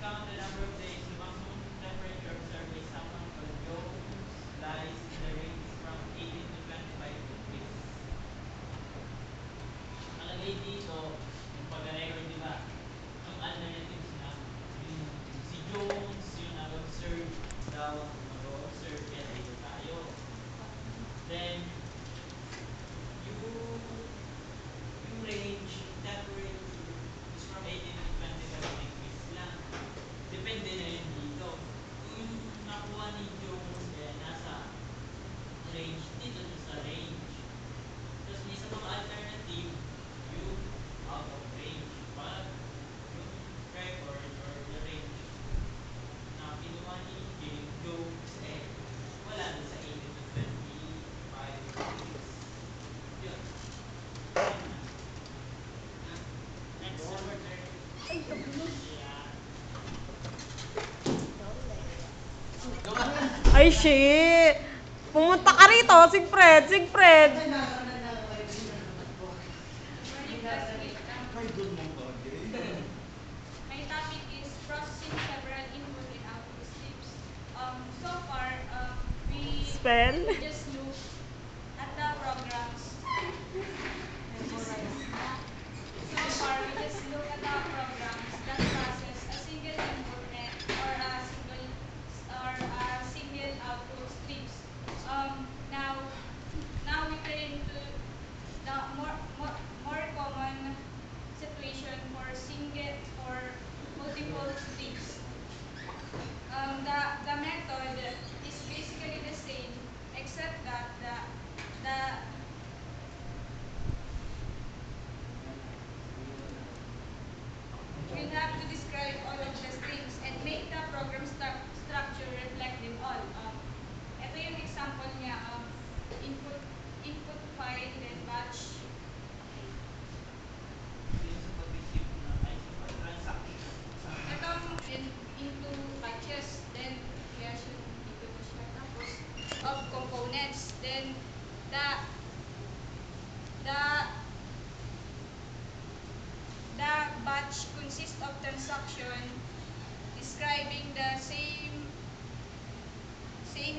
count the number of days the maximum temperature observed by someone called Jones lies in the range from 18 to 25 degrees. Nakalagay dito, yung pag-record, di ba? Yung alternatives na, yung si Jones, yung nag-observe daw, mag-observe kaya dito tayo. Then, yung range, temperature is from 18 to 25 degrees lang. Depende na yun dito. Kung yung nakuha ni Jones, kaya nasa range, dito siya sa range. Tapos may isa pang alternative, yung out of range. Pag yung record or the range na kinuha ni Jones, wala doon sa 18 to 25 degrees. Yun. Next, number 30. Ay, shit! Pumunta ka rito, Sigfred, Sigfred! My topic is processing several input and output steps. So far, we Spell? just look at the programs. So far, we just look at the programs that process a single input or a single output strips. Now we turn to the more common situation for multiple strips. The method is basically the same, except that the we'll have to describe all of the strings and make the program structure reflect them all. Ito yung example niya, input file, then batch. Yung sa pag-ship na, ay sa pag-transaction. Ito into batches, then kaya siya dito na siya. Tapos of components, then the batch consists of transaction describing the same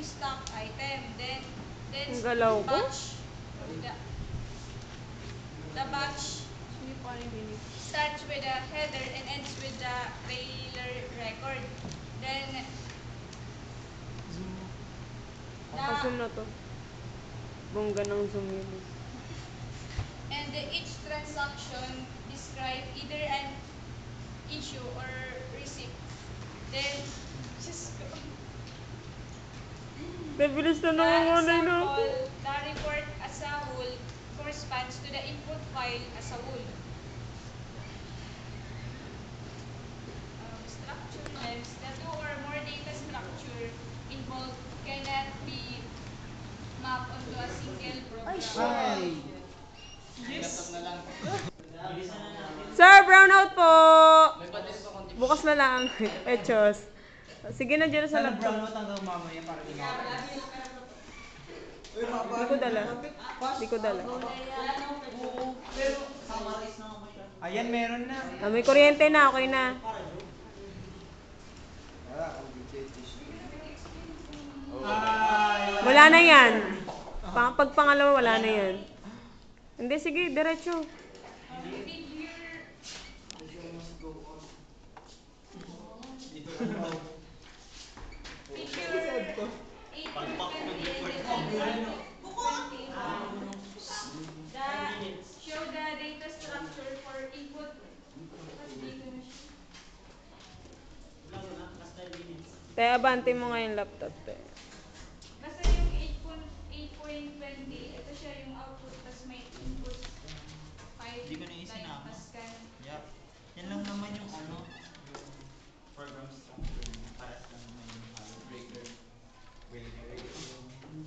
stock item. Then Ang galaw ko? the batch starts with a header and ends with the trailer record. Then Zoom na to. Bongga ng zoom yun. each transaction describe either an issue or receipt. Then just go. Nabilis na nangangalay na ako. The report as a whole corresponds to the input file as a whole. Structure lengths. The two or more data structure involved cannot be mapped onto a single program. Yes. na lang. Bilisan na natin. Sir, brownout po! Bukas na lang. Echos. Sige na dyan sa laptop. Brownout hanggang mamaya para di Di ko dala. Di ko dala. Pero, summarize na ako siya. Ayan, meron na. Ah, may kuryente na, okay na. Wala na yan. Pag pangalawa, wala na yan. Hindi, sige, diretso. Show the data structure for input. Te, abante mo nga yung laptop, te. Basta yung 8.20, ito siya yung output, tas may input 5 Hindi ko na isinama. tas scan. Yup. Yan lang naman yung yung program structure. Paras lang naman yung breaker.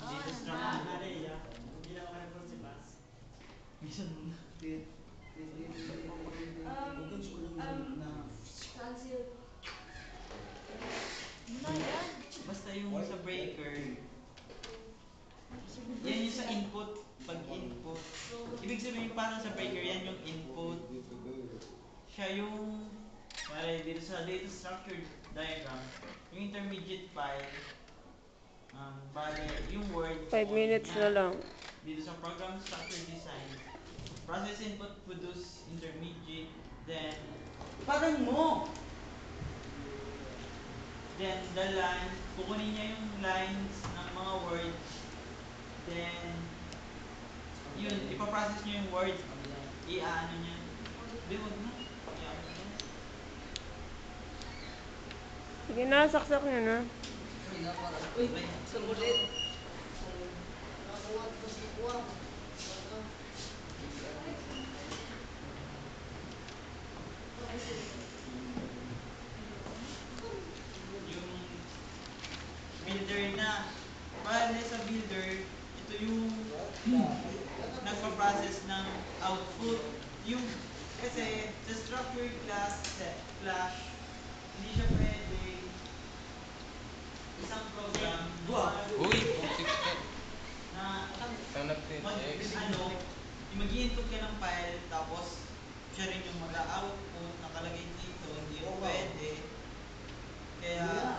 Dito structure. Hindi na makareport si Paz. Minsan muna. Basta yung sa breaker, yan yung sa input. Pag input, ibig sabihin parang sa breaker, yan yung input. Siya yung Mare, dito sa data structure diagram, yung intermediate file, bale, yung word, 5 minutes na lang. dito sa program structure design, process input produce intermediate, then, parang mo! Then, the line, kukunin niya yung lines ng mga words, then, yun, ipaprocess niya yung word, i-ano niya. Di, wag na. I-ano niya. Sige na, saksak nyo na. Yung builder na. Bale sa builder, ito yung nagpa-process ng output. Yung, kasi sa structure class, set, class, hindi siya pwede isang program Uy, putik ka. na Hanap din. mag-i-input ka ng file, tapos siya rin yung mag-output, nakalagay dito, hindi yun pwede. Kaya,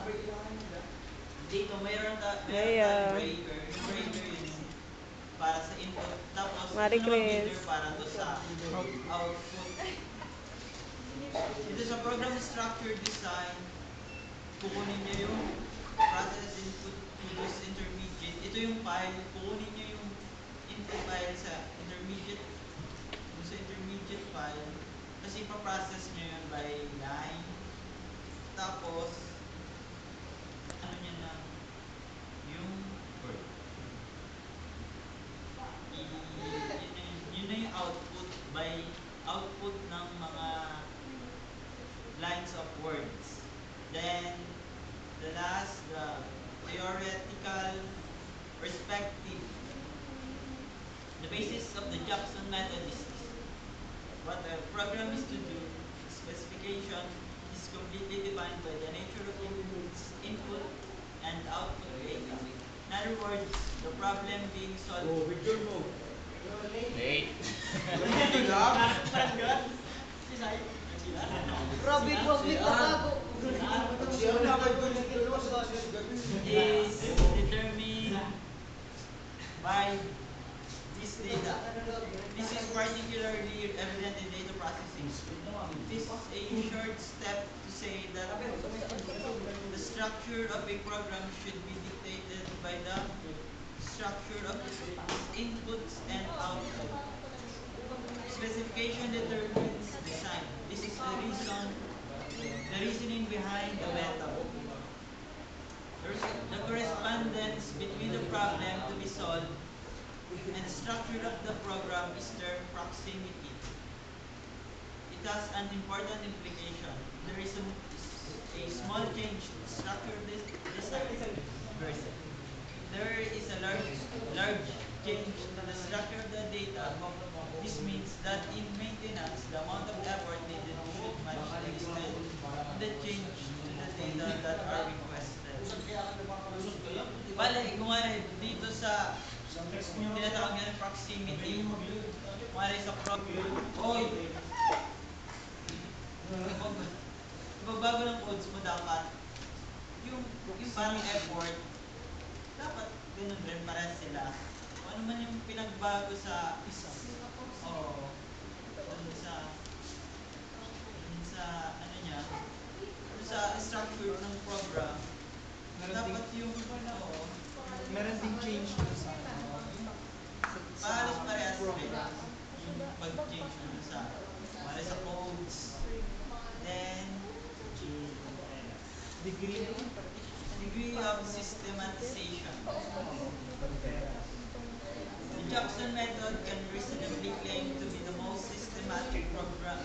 dito mayroon tayong breaker. Yung breaker yun yung para sa input, tapos Marie ito naman Chris. builder para to sa output. Dito sa program structure design, kukunin niya yung process input produce intermediate. Ito yung file, kukunin niya yung input file sa intermediate, yung sa intermediate file, kasi ipaprocess niya yun by line. Tapos, ano niya na, yung word. Yun na yung output by output ng mga lines of words. Then, the last, the theoretical perspective. The basis of the Jackson method is what the program is to do. Specification is completely defined by the nature of input and output data. In other words, the problem being solved. Late. Grabe, public na bago. Is determined by this data. This is particularly evident in data processing. This is a short step to say that the structure of a program should be dictated by the structure of its inputs and outputs. Specification determines design. This is the reasoning behind the method. The correspondence between the problem to be solved and the structure of the program is their proximity. It has an important implication. There is a small change to the structure of this design. There is a large change to the structure of the data. This means that in maintenance, the amount of effort needed should match the extent of the change to the data that are requested. Bale, kung ano, dito sa tinatawag nga ng proximity, kung ano sa pagbago ng codes mo dapat, yung parang effort, dapat ganun rin para sila. Kung ano man yung pinagbago sa ano niya, dun sa structure ng program, dapat yung Meron ding change na sa halos parehas rin yung pag-change mo sa codes. Then, degree of systematization. The Jackson method can reasonably claim to be the most systematic program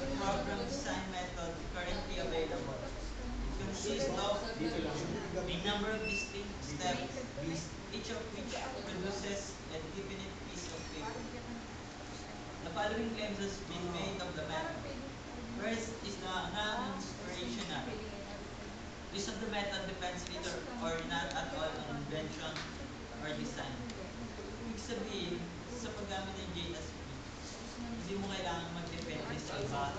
design method currently available. It consists of a number of distinct steps, each of which produces a definite piece of paper. The following claims has been made of the method. First is the non-inspirational. Use of the method depends little or not at all on invention or design. Ibig sabihin, sa paggamit ng JSP, hindi mo kailangan mag-depende sa iba.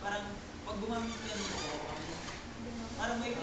Parang pag gumamit ka nito, parang may